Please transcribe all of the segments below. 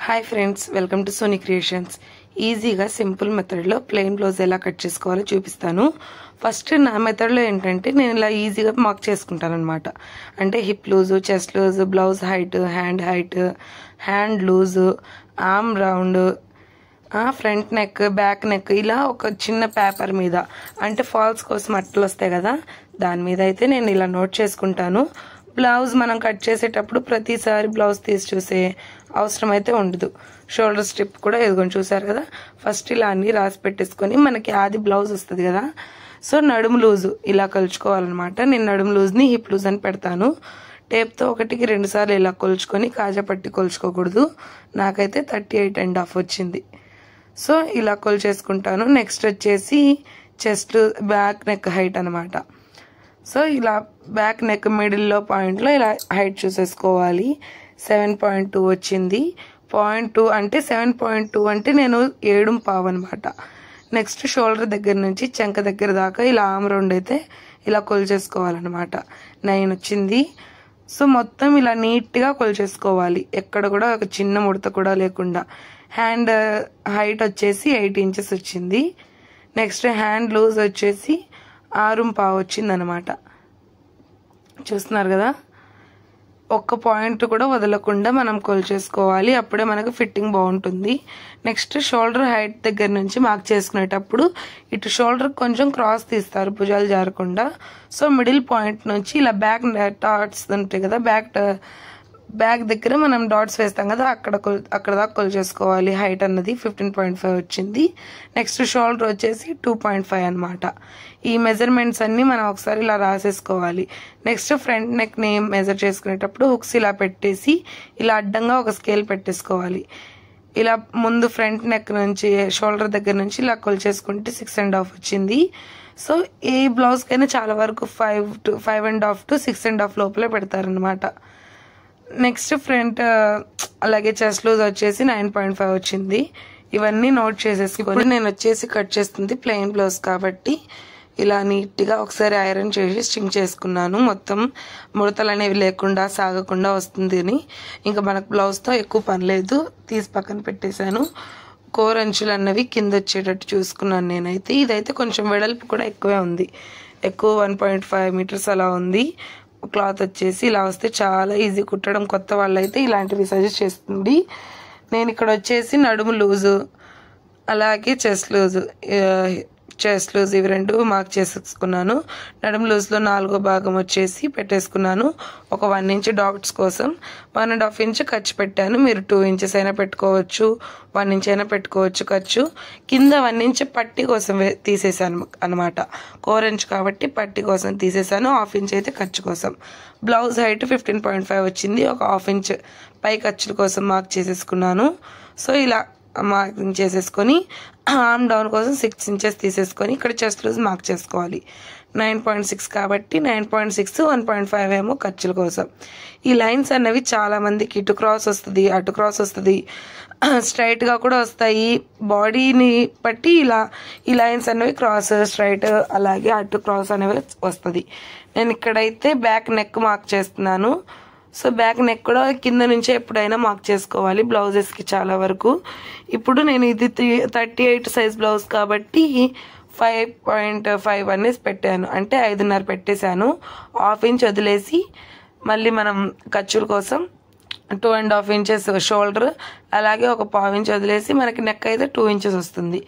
Hi friends, welcome to Sony creations. ఈజీగా simple మెథడ్లో plain blouse ఎలా కట్ చేసుకోవాలో చూపిస్తాను. ఫస్ట్ నా మెథడ్లో ఏంటంటే నేను ఇలా ఈజీగా మార్క్ చేసుకుంటాను అనమాట. అంటే hip loose, chest loose, blouse height, hand loose, arm round, front neck, back neck, ఇలా ఒక చిన్న పేపర్ మీద, అంటే ఫాల్స్ కోసం అట్టలు వస్తాయి కదా, దాని మీద అయితే నేను ఇలా నోట్ చేసుకుంటాను. బ్లౌజ్ మనం కట్ చేసేటప్పుడు ప్రతిసారి బ్లౌజ్ తీసి చూసే అవసరం అయితే ఉండదు. షోల్డర్ స్ట్రిప్ కూడా ఎదుగుని చూసారు కదా. ఫస్ట్ ఇలా అన్ని రాసి పెట్టేసుకొని మనకి ఆది బ్లౌజ్ వస్తుంది కదా, సో నడుము లూజు ఇలా కొలుచుకోవాలన్నమాట. నేను నడుము లూజ్ని హిప్ లూజ్ అని పెడతాను. టేప్తో 1కి 2 సార్లు ఇలా కొలుచుకొని కాజా పట్టి కొలుచుకోకూడదు. నాకైతే 38.5 వచ్చింది. సో ఇలా కొలిచేసుకుంటాను. నెక్స్ట్ వచ్చేసి చెస్ట్, బ్యాక్ నెక్ హైట్ అనమాట. సో ఇలా బ్యాక్ నెక్ మిడిల్లో పాయింట్లో ఇలా హైట్ చూసేసుకోవాలి. 7.2 వచ్చింది. 0.2 అంటే 7.2 అంటే నేను 7.5 అనమాట. నెక్స్ట్ షోల్డర్ దగ్గర నుంచి చంక దగ్గర దాకా ఇలా ఆర్మ్ రౌండ్ అయితే ఇలా కొలిచేసుకోవాలన్నమాట. 9 వచ్చింది. సో మొత్తం ఇలా నీట్గా కొలిచేసుకోవాలి, ఎక్కడ కూడా ఒక చిన్న ముడత కూడా లేకుండా. హ్యాండ్ హైట్ వచ్చేసి 8 ఇంచెస్ వచ్చింది. నెక్స్ట్ హ్యాండ్ లూజ్ వచ్చేసి 6.5 వచ్చింది అనమాట. చూస్తున్నారు కదా, ఒక్క పాయింట్ కూడా వదలకుండా మనం కొలిచేసుకోవాలి, అప్పుడే మనకు ఫిట్టింగ్ బాగుంటుంది. నెక్స్ట్ షోల్డర్ హైట్ దగ్గర నుంచి మార్క్ చేసుకునేటప్పుడు ఇటు షోల్డర్ కొంచెం క్రాస్ తీస్తారు భుజాలు జారకుండా. సో మిడిల్ పాయింట్ నుంచి ఇలా బ్యాక్ డాట్స్ ఉంటాయి కదా, బ్యాక్ దగ్గర మనం డాట్స్ వేస్తాం కదా, అక్కడ దాకా కొలిచేసుకోవాలి. హైట్ అన్నది 15.5 వచ్చింది. నెక్స్ట్ షోల్డర్ వచ్చేసి 2.5 అనమాట. ఈ మెజర్మెంట్స్ అన్ని మనం ఒకసారి ఇలా రాసేసుకోవాలి. నెక్స్ట్ ఫ్రంట్ నెక్ ని మెజర్ చేసుకునేటప్పుడు హుక్స్ ఇలా పెట్టేసి ఇలా అడ్డంగా ఒక స్కేల్ పెట్టేసుకోవాలి. ఇలా ముందు ఫ్రంట్ నెక్ నుంచి షోల్డర్ దగ్గర నుంచి ఇలా కొలిచేసుకుంటే 6.5 వచ్చింది. సో ఏ బ్లౌజ్ కైనా చాలా వరకు 5.5 to 6.5 లోపలే పెడతారనమాట. నెక్స్ట్ ఫ్రంట్ అలాగే చెస్ట్ లూజ్ వచ్చేసి 9.5 వచ్చింది. ఇవన్నీ నోట్ చేసేసుకొని నేను వచ్చేసి కట్ చేస్తుంది ప్లెయిన్ బ్లౌజ్ కాబట్టి ఇలా నీట్గా ఒకసారి ఐరన్ చేసి స్టింగ్ చేసుకున్నాను. మొత్తం ముడతలు అనేవి లేకుండా సాగకుండా వస్తుంది అని. ఇంకా మనకు బ్లౌజ్తో ఎక్కువ పని లేదు, తీసి పక్కన పెట్టేశాను. కోర్ అంచులు అన్నవి కింద వచ్చేటట్టు చూసుకున్నాను నేనైతే. ఇదైతే కొంచెం వెడల్పు కూడా ఎక్కువే ఉంది, ఎక్కువ 1.5 మీటర్స్ అలా ఉంది. క్లాత్ వచ్చేసి ఇలా వస్తే చాలా ఈజీ కుట్టడం. కొత్త వాళ్ళైతే ఇలాంటివి సజెస్ట్ చేస్తుంది. నేను ఇక్కడ వచ్చేసి నడుము లూజు అలాగే చెస్ట్ లూజ్ ఇవి రెండు మార్క్ చేసేసుకున్నాను. నడుము లూజ్లో 4వ భాగం వచ్చేసి పెట్టేసుకున్నాను. ఒక 1 ఇంచ్ డాట్స్ కోసం 1.5 ఇంచ్ ఖర్చు పెట్టాను. మీరు 2 ఇంచెస్ అయినా పెట్టుకోవచ్చు, 1 ఇంచ్ అయినా పెట్టుకోవచ్చు ఖర్చు. కింద 1 ఇంచ్ పట్టి కోసం తీసేసాను అనమాట. కోర్ ఇంచ్ కాబట్టి పట్టి కోసం తీసేసాను. 1/2 ఇంచ్ అయితే ఖర్చు కోసం. బ్లౌజ్ హైట్ 15.5 వచ్చింది. ఒక 1/2 ఇంచ్ పై ఖర్చుల కోసం మార్క్ చేసేసుకున్నాను. సో ఇలా మార్కింగ్ చేసేసుకొని ఆర్మ్ డౌన్ కోసం 6 ఇంచెస్ తీసేసుకొని ఇక్కడ చెస్ట్ లూజ్ మార్క్ చేసుకోవాలి. 9.6 కాబట్టి 9.6, 1.5 ఏమో ఖర్చుల కోసం. ఈ లైన్స్ అన్నవి చాలా మందికి ఇటు క్రాస్ వస్తుంది, అటు క్రాస్ వస్తుంది, స్ట్రైట్గా కూడా వస్తాయి. బాడీని బట్టి ఇలా ఈ లైన్స్ అనేవి క్రాస్, స్ట్రైట్, అలాగే అటు క్రాస్ అనేవి వస్తుంది. నేను ఇక్కడైతే బ్యాక్ నెక్ మార్క్ చేస్తున్నాను. సో బ్యాక్ నెక్ కూడా కింద నుంచే ఎప్పుడైనా మార్క్ చేసుకోవాలి బ్లౌజెస్కి చాలా వరకు. ఇప్పుడు నేను ఇది 38 సైజ్ బ్లౌజ్ కాబట్టి 5.5 అనేసి పెట్టాను, అంటే 5.5 పెట్టేశాను. 1/2 ఇంచ్ వదిలేసి మళ్ళీ మనం ఖర్చుల కోసం 2.5 ఇంచెస్ షోల్డర్, అలాగే ఒక 1/2 ఇంచ్ వదిలేసి మనకి నెక్ అయితే 2 ఇంచెస్ వస్తుంది.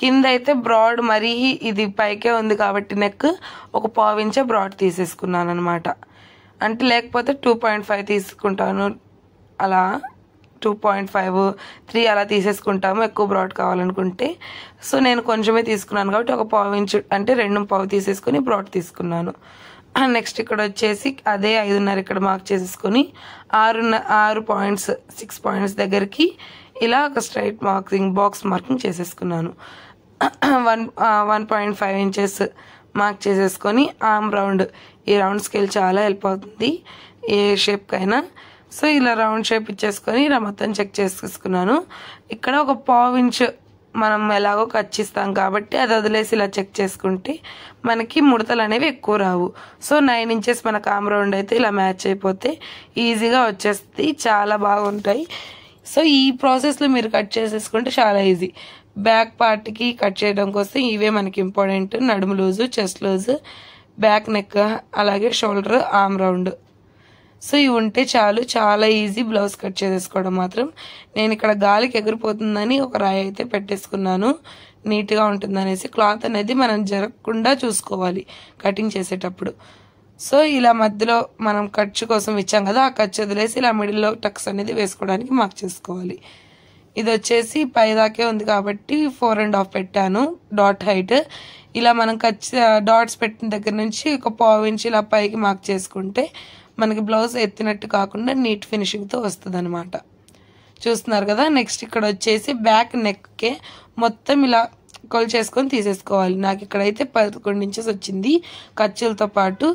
కింద అయితే బ్రాడ్ మరీ ఇది పైకే ఉంది కాబట్టి నెక్ ఒక 1/2 ఇంచే బ్రాడ్ తీసేసుకున్నాను అనమాట. అంటే లేకపోతే 2.5 తీసుకుంటాను, అలా 2.5, 3 అలా తీసేసుకుంటాము ఎక్కువ బ్రాడ్ కావాలనుకుంటే. సో నేను కొంచెమే తీసుకున్నాను కాబట్టి ఒక 1/2 ఇంచ్ అంటే 2.5 తీసేసుకొని బ్రాడ్ తీసుకున్నాను. నెక్స్ట్ ఇక్కడ వచ్చేసి అదే 5.5 ఇక్కడ మార్క్ చేసేసుకొని 6 పాయింట్స్ 6 పాయింట్స్ దగ్గరికి ఇలా ఒక స్ట్రైట్ బాక్స్ మార్కింగ్ చేసేసుకున్నాను. 1.5 ఇంచెస్ మార్క్ చేసేసుకొని ఆర్మ్ రౌండ్, ఈ రౌండ్ స్కేల్ చాలా హెల్ప్ అవుతుంది ఏ షేప్కైనా. సో ఇలా రౌండ్ షేప్ ఇచ్చేసుకొని ఇలా మొత్తం చెక్ చేసేసుకున్నాను. ఇక్కడ ఒక 1/2 ఇంచ్ మనం ఎలాగో ఖర్చిస్తాం కాబట్టి అది వదిలేసి ఇలా చెక్ చేసుకుంటే మనకి ముడతలు అనేవి ఎక్కువ రావు. సో 9 ఇంచెస్ మనకు ఆర్మ్ రౌండ్ అయితే ఇలా మ్యాచ్ అయిపోతే ఈజీగా వచ్చేస్తుంది, చాలా బాగుంటాయి. సో ఈ ప్రాసెస్లో మీరు కట్ చేసేసుకుంటే చాలా ఈజీ. బ్యాక్ పార్ట్కి కట్ చేయడం కోసం ఇవే మనకి ఇంపార్టెంట్. నడుము loose, chest loose, back neck, అలాగే షోల్డర్, ఆర్మ్ రౌండ్. సో ఇవి ఉంటే చాలు, చాలా ఈజీ బ్లౌజ్ కట్ చేసేసుకోవడం మాత్రం. నేను ఇక్కడ గాలికి ఎగిరిపోతుందని ఒక రాయి అయితే పెట్టేసుకున్నాను, నీట్గా ఉంటుందనేసి. క్లాత్ అనేది మనం జరగకుండా చూసుకోవాలి కటింగ్ చేసేటప్పుడు. సో ఇలా మధ్యలో మనం ఖర్చు కోసం ఇచ్చాం కదా, ఆ ఖర్చు వదిలేసి ఇలా మిడిల్లో టక్స్ అనేది వేసుకోవడానికి మార్క్ చేసుకోవాలి. ఇది వచ్చేసి పైదాకే ఉంది కాబట్టి 4.5 పెట్టాను డాట్ హైట్. ఇలా మనం డాట్స్ పెట్టిన దగ్గర నుంచి ఒక 1/4 ఇంచ్ ఇలా పైకి మార్క్ చేసుకుంటే మనకి బ్లౌజ్ ఎత్తినట్టు కాకుండా నీట్ ఫినిషింగ్తో వస్తుంది అనమాట. చూస్తున్నారు కదా. నెక్స్ట్ ఇక్కడ వచ్చేసి బ్యాక్ నెక్కే మొత్తం ఇలా కొలిచేసుకొని తీసేసుకోవాలి. నాకు ఇక్కడైతే 11 ఇంచెస్ వచ్చింది ఖర్చులతో పాటు.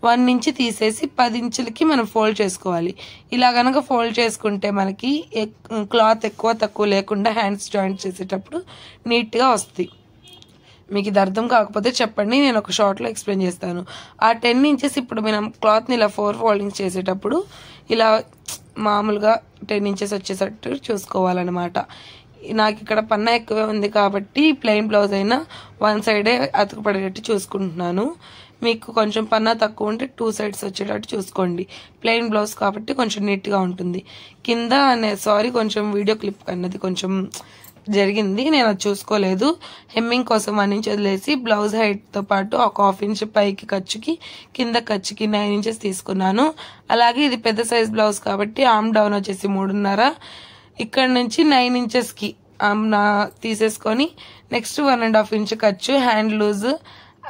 1 ఇంచ్ తీసేసి 10 ఇంచులకి మనం ఫోల్డ్ చేసుకోవాలి. ఇలా కనుక ఫోల్డ్ చేసుకుంటే మనకి క్లాత్ ఎక్కువ తక్కువ లేకుండా హ్యాండ్స్ జాయింట్ చేసేటప్పుడు నీట్గా వస్తుంది. మీకు ఇది అర్థం కాకపోతే చెప్పండి, నేను ఒక షార్ట్లో ఎక్స్ప్లెయిన్ చేస్తాను. ఆ 10 ఇంచెస్ ఇప్పుడు మనం క్లాత్ని ఇలా 4 ఫోల్డింగ్స్ చేసేటప్పుడు ఇలా మామూలుగా 10 ఇంచెస్ వచ్చేటట్టు చూసుకోవాలన్నమాట. నాకు ఇక్కడ పన్నా ఎక్కువే ఉంది కాబట్టి ప్లెయిన్ బ్లౌజ్ అయినా 1 సైడే అతుకుపడేటట్టు చూసుకుంటున్నాను. మీకు కొంచెం పన్నా తక్కువ ఉంటే 2 సైడ్స్ వచ్చేటట్టు చూసుకోండి. ప్లెయిన్ బ్లౌజ్ కాబట్టి కొంచెం నీట్గా ఉంటుంది. కింద కొంచెం వీడియో క్లిప్ అన్నది కొంచెం జరిగింది, నేను అది చూసుకోలేదు. హెమ్మింగ్ కోసం 1 ఇంచ్ వదిలేసి బ్లౌజ్ హైట్తో పాటు ఒక 1/2 ఇంచ్ పైకి ఖర్చుకి కింద ఖర్చుకి 9 ఇంచెస్ తీసుకున్నాను. అలాగే ఇది పెద్ద సైజ్ బ్లౌజ్ కాబట్టి ఆర్మ్ డౌన్ వచ్చేసి 3.5. ఇక్కడ నుంచి 9 ఇంచెస్కి తీసేసుకొని నెక్స్ట్ 1.5 ఇంచ్ ఖర్చు హ్యాండ్ లూజ్,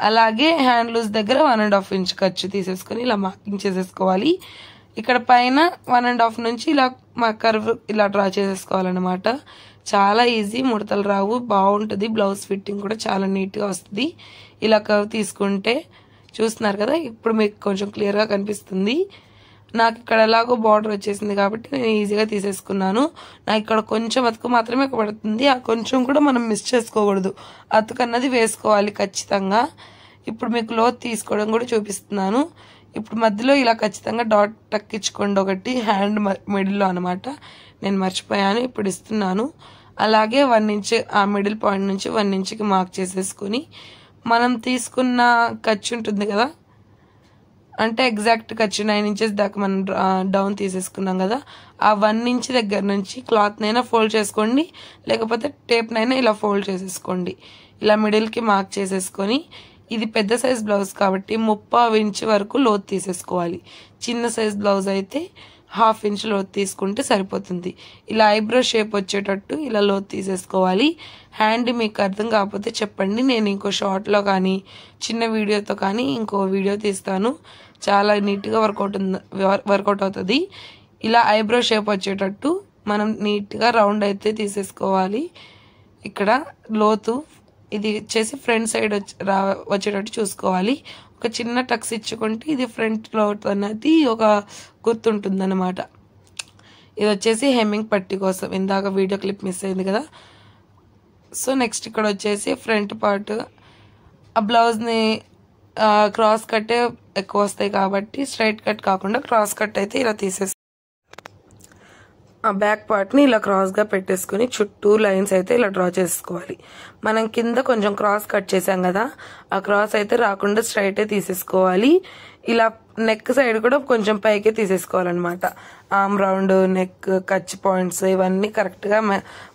అలాగే హ్యాండ్ లూజ్ దగ్గర 1.5 ఇంచ్ ఖర్చు తీసేసుకొని ఇలా మార్కింగ్ చేసేసుకోవాలి. ఇక్కడ పైన 1.5 నుంచి ఇలా కర్వ్ ఇలా డ్రా చేసేసుకోవాలన్నమాట. చాలా ఈజీ, ముడతలు రావు, బాగుంటుంది. బ్లౌజ్ ఫిట్టింగ్ కూడా చాలా నీట్గా వస్తుంది ఇలా కర్వ్ తీసుకుంటే. చూస్తున్నారు కదా, ఇప్పుడు మీకు కొంచెం క్లియర్గా కనిపిస్తుంది. నాకు ఇక్కడ ఎలాగో బార్డర్ వచ్చేసింది కాబట్టి నేను ఈజీగా తీసేసుకున్నాను. నాకు ఇక్కడ కొంచెం అతుకు మాత్రమే పడుతుంది, ఆ కొంచెం కూడా మనం మిస్ చేసుకోకూడదు, అతుకు అన్నది వేసుకోవాలి ఖచ్చితంగా. ఇప్పుడు మీకు లోతు తీసుకోవడం కూడా చూపిస్తున్నాను. ఇప్పుడు మధ్యలో ఇలా ఖచ్చితంగా డాట్ టక్కించుకోండి ఒకటి, హ్యాండ్ మిడిల్లో అనమాట. నేను మర్చిపోయాను, ఇప్పుడు ఇస్తున్నాను. అలాగే 1 ఇంచ్ ఆ మిడిల్ పాయింట్ నుంచి 1 ఇంచ్కి మార్క్ చేసేసుకొని మనం తీసుకున్న ఖర్చు ఉంటుంది కదా, అంటే ఎగ్జాక్ట్ ఖర్చు 9 ఇంచెస్ దాకా మనం డౌన్ తీసేసుకున్నాం కదా, ఆ 1 ఇంచ్ దగ్గర నుంచి క్లాత్నైనా ఫోల్డ్ చేసుకోండి, లేకపోతే టేప్నైనా ఇలా ఫోల్డ్ చేసేసుకోండి. ఇలా మిడిల్కి మార్క్ చేసేసుకొని, ఇది పెద్ద సైజ్ బ్లౌజ్ కాబట్టి 3/4 ఇంచ్ వరకు లోతు తీసేసుకోవాలి. చిన్న సైజ్ బ్లౌజ్ అయితే 1/2 ఇంచ్ లోతు తీసుకుంటే సరిపోతుంది. ఇలా ఐబ్రో షేప్ వచ్చేటట్టు ఇలా లోతు తీసేసుకోవాలి. హ్యాండ్ మీకు అర్థం కాకపోతే చెప్పండి, నేను ఇంకో షార్ట్లో కానీ చిన్న వీడియోతో కానీ ఇంకో వీడియో తీస్తాను, చాలా నీట్గా వర్కౌట్ అవుతుంది. ఇలా ఐబ్రో షేప్ వచ్చేటట్టు మనం నీట్గా రౌండ్ అయితే తీసేసుకోవాలి. ఇక్కడ లోతు ఇది వచ్చేసి ఫ్రంట్ సైడ్ వచ్చేటట్టు చూసుకోవాలి. ఒక చిన్న టక్స్ ఇచ్చుకుంటే ఇది ఫ్రంట్ లోతు అనేది ఒక గుర్తుంటుంది అనమాట. ఇది వచ్చేసి హెమ్మింగ్ పట్టి కోసం, ఇందాక వీడియో క్లిప్ మిస్ అయింది కదా. సో నెక్స్ట్ ఇక్కడ వచ్చేసి ఫ్రంట్ పార్ట్, ఆ బ్లౌజ్ని క్రాస్ కట్టే ఎక్కువ వస్తాయి కాబట్టి స్ట్రైట్ కట్ కాకుండా క్రాస్ కట్ అయితే ఇలా తీసేసి ఆ బ్యాక్ పార్ట్ని ఇలా క్రాస్గా పెట్టేసుకుని చుట్టూ లైన్స్ అయితే ఇలా డ్రా చేసుకోవాలి. మనం కింద కొంచెం క్రాస్ కట్ చేసాం కదా, ఆ క్రాస్ అయితే రాకుండా స్ట్రైటే తీసేసుకోవాలి. ఇలా నెక్ సైడ్ కూడా కొంచెం పైకే తీసేసుకోవాలన్నమాట. ఆర్మ్ రౌండ్, నెక్, కచ్ పాయింట్స్ ఇవన్నీ కరెక్ట్గా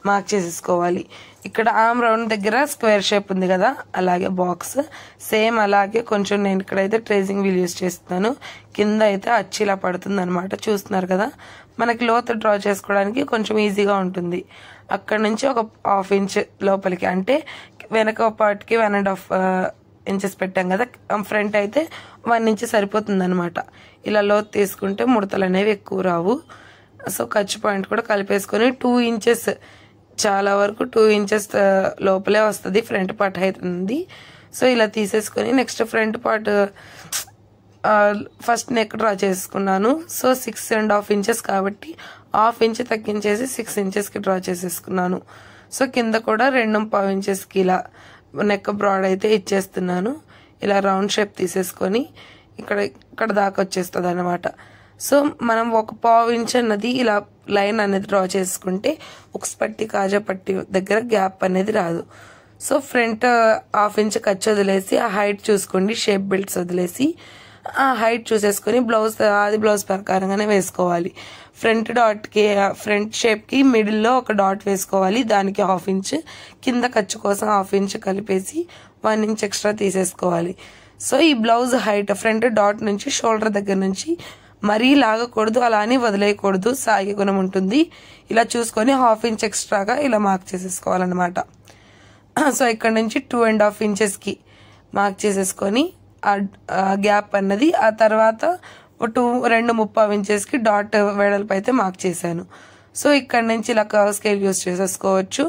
మార్క్ చేసేసుకోవాలి. ఇక్కడ ఆర్మ్ రౌండ్ దగ్గర స్క్వేర్ షేప్ ఉంది కదా, అలాగే బాక్స్ సేమ్ అలాగే కొంచెం నేను ఇక్కడైతే ట్రేసింగ్ వీల్ యూజ్ చేస్తున్నాను. కింద అయితే అచ్చి ఇలా పడుతుంది అనమాట. చూస్తున్నారు కదా, మనకి లోతు డ్రా చేసుకోవడానికి కొంచెం ఈజీగా ఉంటుంది. అక్కడ నుంచి ఒక 1/2 ఇంచ్ లోపలికి, అంటే వెనక పార్ట్కి 1.5 ఇంచెస్ పెట్టాం కదా, ఫ్రంట్ అయితే 1 ఇంచ్ సరిపోతుంది అనమాట. ఇలా లోతు తీసుకుంటే ముడతలు అనేవి ఎక్కువ రావు. సో ఖర్చు పాయింట్ కూడా కలిపేసుకొని 2 ఇంచెస్, చాలా వరకు 2 ఇంచెస్ లోపలే వస్తుంది ఫ్రంట్ పార్ట్ అవుతుంది. సో ఇలా తీసేసుకొని next front part first neck draw చేసుకున్నాను. సో 6.5 ఇంచెస్ కాబట్టి 1/2 ఇంచ్ తగ్గించేసి 6 ఇంచెస్కి డ్రా చేసేసుకున్నాను. సో కింద కూడా 2.5 ఇంచెస్కి ఇలా నెక్ బ్రాడ్ అయితే ఇచ్చేస్తున్నాను. ఇలా రౌండ్ షేప్ తీసేసుకొని ఇక్కడ దాకా వచ్చేస్తుంది అనమాట. సో మనం 1/4 ఇంచ్ అన్నది ఇలా లైన్ అనేది డ్రా చేసుకుంటే ఉక్స్ పట్టి కాజా పట్టి దగ్గర గ్యాప్ అనేది రాదు. సో ఫ్రంట్ 1/2 ఇంచ్ ఖర్చు వదిలేసి ఆ హైట్ చూసుకోండి, షేప్ బెల్ట్స్ వదిలేసి ఆ హైట్ చూసేసుకొని ఆది బ్లౌజ్ ప్రకారంగానే వేసుకోవాలి. ఫ్రంట్ డాట్కి ఫ్రంట్ షేప్కి మిడిల్లో ఒక డాట్ వేసుకోవాలి, దానికి 1/2 ఇంచ్, కింద ఖర్చు కోసం 1/2 ఇంచ్ కలిపేసి 1 ఇంచ్ ఎక్స్ట్రా తీసేసుకోవాలి. సో ఈ బ్లౌజ్ హైట్ ఫ్రంట్ డాట్ నుంచి షోల్డర్ దగ్గర నుంచి మరీ లాగకూడదు, అలానే వదిలేయకూడదు, సాగే గుణం ఉంటుంది. ఇలా చూసుకొని 1/2 ఇంచ్ ఎక్స్ట్రాగా ఇలా మార్క్ చేసేసుకోవాలన్నమాట. సో ఇక్కడ నుంచి 2.5 ఇంచెస్కి మార్క్ చేసేసుకొని ఆ గ్యాప్ అన్నది, ఆ తర్వాత 2.5 ఇంచెస్కి డాట్ వెడల్పు అయితే మార్క్ చేశాను. సో ఇక్కడ నుంచి ఇలా కర్వ్ స్కేల్ యూజ్ చేసేసుకోవచ్చు.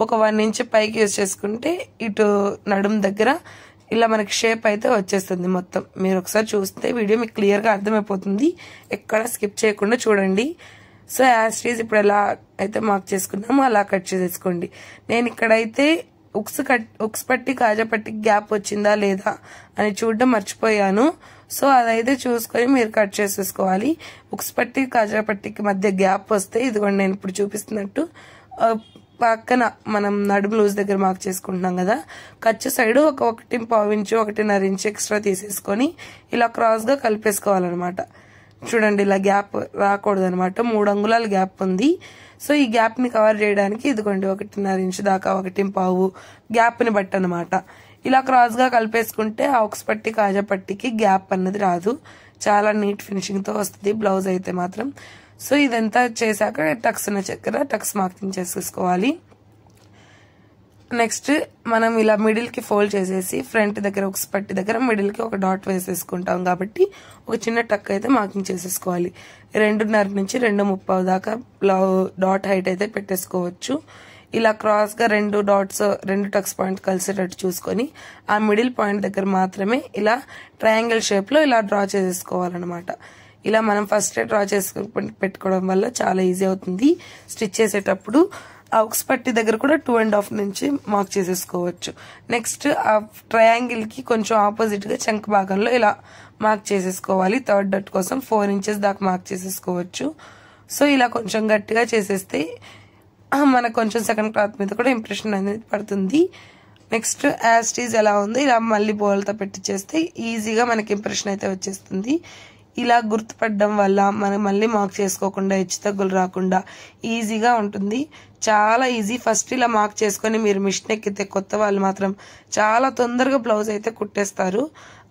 ఒక 1 ఇంచ్ పైకి యూజ్ చేసుకుంటే ఇటు నడుము దగ్గర ఇలా మనకి షేప్ అయితే వచ్చేస్తుంది మొత్తం. మీరు ఒకసారి చూస్తే వీడియో మీకు క్లియర్గా అర్థమైపోతుంది, ఎక్కడ స్కిప్ చేయకుండా చూడండి. సో యాస్టీజ్ ఇప్పుడు ఎలా అయితే మార్క్ చేసుకున్నామో అలా కట్ చేసేసుకోండి. నేను ఇక్కడైతే ఉక్స్ పట్టి కాజా పట్టి గ్యాప్ వచ్చిందా లేదా అని చూడడం మర్చిపోయాను. సో అదైతే చూసుకొని మీరు కట్ చేసేసుకోవాలి. ఉక్స్ పట్టి కాజా పట్టికి మధ్య గ్యాప్ వస్తే ఇదిగోండి నేను ఇప్పుడు చూపిస్తున్నట్టు పక్కన మనం నడుము లూజ్ దగ్గర మార్క్ చేసుకుంటున్నాం కదా, ఖర్చు సైడ్ ఒక 1.5 ఇంచు 1.5 ఇంచు ఎక్స్ట్రా తీసేసుకొని ఇలా క్రాస్గా కలిపేసుకోవాలన్నమాట. చూడండి ఇలా గ్యాప్ రాకూడదు అనమాట, 3 అంగుళాల గ్యాప్ ఉంది. సో ఈ గ్యాప్ ని కవర్ చేయడానికి ఇదిగోండి 1.5 ఇంచు దాకా 1.5 గ్యాప్ ని బట్టి అనమాట. ఇలా క్రాస్ గా కలిపేసుకుంటే ఆ ఉక్స్ పట్టి కాజా పట్టికి గ్యాప్ అన్నది రాదు, చాలా నీట్ ఫినిషింగ్ తో వస్తుంది బ్లౌజ్ అయితే మాత్రం. సో ఇదంతా చేశాక టక్స్ ఉన్న చక్కెర టక్స్ మార్కింగ్ చేసేసుకోవాలి. నెక్స్ట్ మనం ఇలా మిడిల్ కి ఫోల్డ్ చేసేసి ఫ్రంట్ దగ్గర ఉక్స్ పట్టి దగ్గర మిడిల్ కి ఒక డాట్ వేసేసుకుంటాం కాబట్టి ఒక చిన్న టక్ అయితే మార్కింగ్ చేసేసుకోవాలి. 2.5 నుంచి 2.30 దాకా డాట్ హైట్ అయితే పెట్టేసుకోవచ్చు. ఇలా క్రాస్ గా 2 టక్స్ పాయింట్ కలిసేటట్టు చూసుకొని ఆ మిడిల్ పాయింట్ దగ్గర మాత్రమే ఇలా ట్రయాంగిల్ షేప్ లో ఇలా డ్రా చేసేసుకోవాలన్నమాట. ఇలా మనం ఫస్ట్ డ్రా చేసుకుని పెట్టుకోవడం వల్ల చాలా ఈజీ అవుతుంది స్టిచ్ చేసేటప్పుడు. ఆ ఉక్స్ పట్టి దగ్గర కూడా 2.5 నుంచి మార్క్ చేసేసుకోవచ్చు. నెక్స్ట్ ఆ ట్రయాంగిల్ కి కొంచెం ఆపోజిట్ గా చంక భాగంలో ఇలా మార్క్ చేసేసుకోవాలి. థర్డ్ డాట్ కోసం 4 ఇంచెస్ దాకా మార్క్ చేసేసుకోవచ్చు. సో ఇలా కొంచెం గట్టిగా చేసేస్తే మనకు కొంచెం సెకండ్ క్లాత్ మీద కూడా ఇంప్రెషన్ అనేది పడుతుంది. నెక్స్ట్ యాస్టీజ్ ఎలా ఉంది ఇలా మళ్ళీ బోల్తో పెట్టి చేస్తే ఈజీగా మనకి ఇంప్రెషన్ అయితే వచ్చేస్తుంది. ఇలా గుర్తుపడడం వల్ల మనం మళ్ళీ మార్క్ చేసుకోకుండా హెచ్చు తగ్గులు రాకుండా ఈజీగా ఉంటుంది, చాలా ఈజీ. ఫస్ట్ ఇలా మార్క్ చేసుకొని మీరు మిషన్ ఎక్కితే కొత్త వాళ్ళు మాత్రం చాలా తొందరగా బ్లౌజ్ అయితే కుట్టేస్తారు.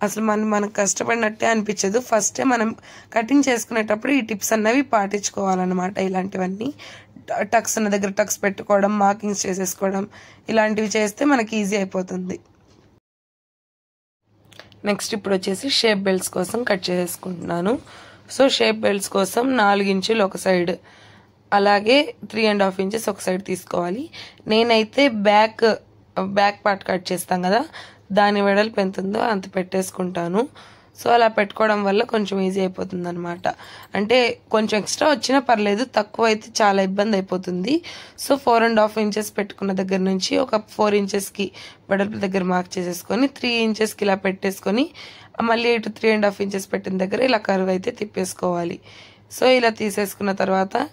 అసలు మనకు కష్టపడినట్టే అనిపించదు. ఫస్టే మనం కటింగ్ చేసుకునేటప్పుడు ఈ టిప్స్ అన్నవి పాటించుకోవాలన్నమాట. ఇలాంటివన్నీ టక్స్ ఉన్న దగ్గర టక్స్ పెట్టుకోవడం, మార్కింగ్స్ చేసేసుకోవడం ఇలాంటివి చేస్తే మనకి ఈజీ అయిపోతుంది. నెక్స్ట్ ఇప్పుడు వచ్చేసి షేప్ బెల్ట్స్ కోసం కట్ చేసేసుకుంటున్నాను. సో షేప్ బెల్ట్స్ కోసం 4 ఇంచులు ఒక సైడ్, అలాగే 3.5 ఇంచెస్ ఒక సైడ్ తీసుకోవాలి. నేనైతే బ్యాక్ పార్ట్ కట్ చేస్తాం కదా, దాని వెడల్పు ఎంత ఉందో అంత పెట్టేసుకుంటాను. సో అలా పెట్టుకోవడం వల్ల కొంచెం ఈజీ అయిపోతుంది అనమాట. అంటే కొంచెం ఎక్స్ట్రా వచ్చినా పర్లేదు, తక్కువ అయితే చాలా ఇబ్బంది అయిపోతుంది. సో 4.5 ఇంచెస్ పెట్టుకున్న దగ్గర నుంచి ఒక 4 ఇంచెస్కి వెడల్పు దగ్గర మార్క్ చేసేసుకొని 3 ఇంచెస్కి ఇలా పెట్టేసుకొని మళ్ళీ ఇటు 3.5 ఇంచెస్ పెట్టిన దగ్గర ఇలా కర్వ్ అయితే తిప్పేసుకోవాలి. సో ఇలా తీసేసుకున్న తర్వాత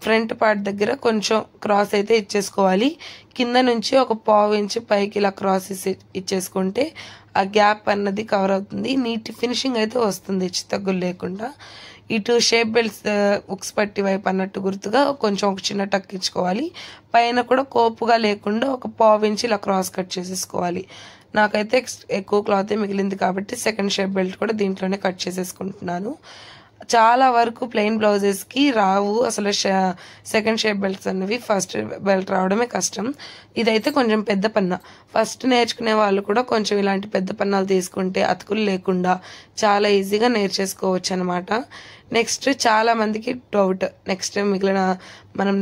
ఫ్రంట్ పార్ట్ దగ్గర కొంచెం క్రాస్ అయితే ఇచ్చేసుకోవాలి. కింద నుంచి ఒక 1/4 ఇంచు పైకి ఇలా క్రాస్ ఇచ్చేసుకుంటే ఆ గ్యాప్ అన్నది కవర్ అవుతుంది, నీట్ ఫినిషింగ్ అయితే వస్తుంది హెచ్చు తగ్గులు లేకుండా. ఇటు షేప్ బెల్ట్స్ ఉక్స్ పట్టి వైపు అన్నట్టు గుర్తుగా కొంచెం ఒక చిన్న టక్ ఇచ్చుకోవాలి. పైన కూడా కోపుగా లేకుండా ఒక 1/4 ఇంచు ఇలా క్రాస్ కట్ చేసేసుకోవాలి. నాకైతే ఎక్కువ క్లాత్ మిగిలింది కాబట్టి సెకండ్ షేప్ బెల్ట్ కూడా దీంట్లోనే కట్ చేసేసుకుంటున్నాను. చాలా వరకు ప్లెయిన్ బ్లౌజెస్ కి రావు అసలు సెకండ్ షేప్ బెల్ట్స్ అనేవి, ఫస్ట్ బెల్ట్ రావడమే కష్టం. ఇదైతే కొంచెం పెద్ద పన్న, ఫస్ట్ నేర్చుకునే వాళ్ళు కూడా కొంచెం ఇలాంటి పెద్ద పన్నాలు తీసుకుంటే అతుకులు లేకుండా చాలా ఈజీగా నేర్చేసుకోవచ్చు అనమాట. నెక్స్ట్ చాలా మందికి డౌట్, నెక్స్ట్ మిగిలిన మనం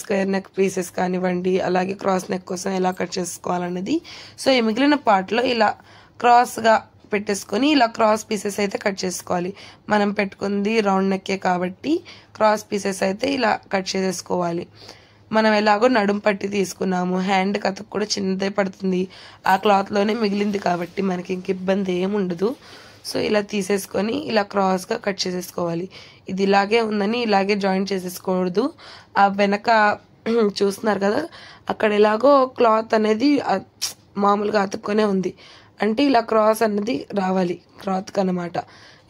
స్క్వేర్ నెక్ పీసెస్ కానివ్వండి, అలాగే క్రాస్ నెక్ కోసం ఎలా కట్ చేసుకోవాలన్నది. సో ఈ మిగిలిన పార్ట్లో ఇలా క్రాస్గా పెట్టేసుకొని ఇలా క్రాస్ పీసెస్ అయితే కట్ చేసుకోవాలి. మనం పెట్టుకుంది రౌండ్ నెక్కే కాబట్టి క్రాస్ పీసెస్ అయితే ఇలా కట్ చేసేసుకోవాలి. మనం ఎలాగో నడుం పట్టి తీసుకున్నాము, హ్యాండ్ కథకు కూడా చిన్నదే పడుతుంది, ఆ క్లాత్లోనే మిగిలింది కాబట్టి మనకి ఇంక ఇబ్బంది ఏముండదు. సో ఇలా తీసేసుకొని ఇలా క్రాస్గా కట్ చేసేసుకోవాలి. ఇది ఇలాగే ఉందని ఇలాగే జాయింట్ చేసేసుకోకూడదు. ఆ వెనక చూస్తున్నారు కదా, అక్కడ ఎలాగో క్లాత్ అనేది మామూలుగా అతుక్కొనే ఉంది అంటే ఇలా క్రాస్ అన్నది రావాలి క్లాత్కి అన్నమాట.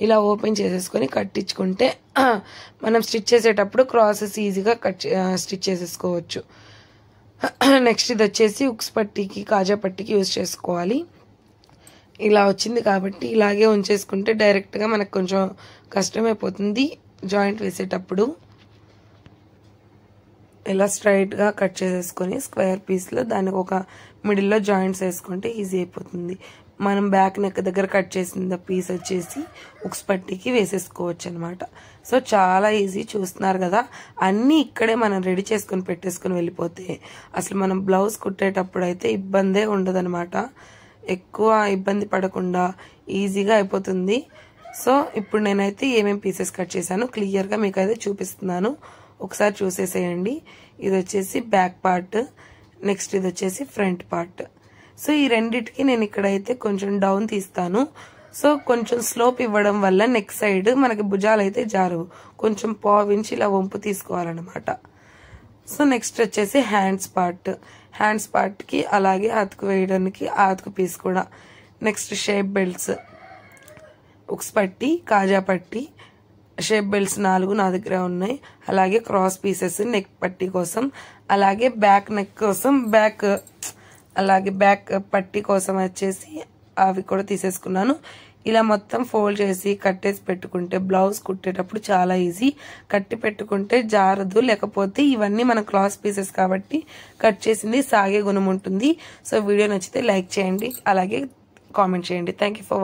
ఇలా ఓపెన్ చేసేసుకొని కట్టించుకుంటే మనం స్టిచ్ చేసేటప్పుడు క్రాసెస్ ఈజీగా స్టిచ్ చేసేసుకోవచ్చు. నెక్స్ట్ ఇది వచ్చేసి ఉక్స్ పట్టీకి కాజా పట్టీకి యూజ్ చేసుకోవాలి. ఇలా వచ్చింది కాబట్టి ఇలాగే ఉంచేసుకుంటే డైరెక్ట్గా మనకు కొంచెం కష్టమైపోతుంది జాయింట్ వేసేటప్పుడు. ఇలా స్ట్రైట్గా కట్ చేసేసుకొని స్క్వేర్ పీస్లో దానికి ఒక మిడిల్లో జాయింట్స్ వేసుకుంటే ఈజీ అయిపోతుంది. మనం బ్యాక్ నెక్ దగ్గర కట్ చేసిన పీస్ వచ్చేసి ఉక్స్ పట్టీకి వేసేసుకోవచ్చు అనమాట. సో చాలా ఈజీ. చూస్తున్నారు కదా, అన్నీ ఇక్కడే మనం రెడీ చేసుకొని పెట్టేసుకొని వెళ్ళిపోతే అసలు మనం బ్లౌజ్ కుట్టేటప్పుడు అయితే ఇబ్బందే ఉండదనమాట. ఎక్కువ ఇబ్బంది పడకుండా ఈజీగా అయిపోతుంది. సో ఇప్పుడు నేనైతే ఏమేమి పీసెస్ కట్ చేశాను క్లియర్గా మీకు అయితే చూపిస్తున్నాను, ఒకసారి చూసేసేయండి. ఇది వచ్చేసి బ్యాక్ పార్ట్, నెక్స్ట్ ఇది వచ్చేసి ఫ్రంట్ పార్ట్. సో ఈ రెండిటికి నేను ఇక్కడైతే కొంచెం డౌన్ తీస్తాను. సో కొంచెం స్లోప్ ఇవ్వడం వల్ల నెక్ సైడ్ మనకి భుజాలు అయితే జారవు, కొంచెం పావించి ఇలా వంపు తీసుకోవాలన్నమాట. సో నెక్స్ట్ వచ్చేసి హ్యాండ్స్ పార్ట్కి అలాగే అతుకు వేయడానికి అతుకు పీస్ కూడా. నెక్స్ట్ షేప్ బెల్ట్స్, ఉక్స్ పట్టీ, కాజా పట్టీ, షేప్ బెల్ట్స్ 4 నా దగ్గర ఉన్నాయి. అలాగే క్రాస్ పీసెస్ నెక్ పట్టీ కోసం, అలాగే బ్యాక్ నెక్ కోసం అలాగే బ్యాక్ పట్టీ కోసం వచ్చేసి అవి కూడా తీసేసుకున్నాను. ఇలా మొత్తం ఫోల్డ్ చేసి కట్టేసి పెట్టుకుంటే బ్లౌజ్ కుట్టేటప్పుడు చాలా ఈజీ. కట్టి పెట్టుకుంటే జారదు, లేకపోతే ఇవన్నీ మన క్రాస్ పీసెస్ కాబట్టి కట్ చేసింది సాగే గుణం ఉంటుంది. సో వీడియో నచ్చితే లైక్ చేయండి, అలాగే కామెంట్ చేయండి. Thank you for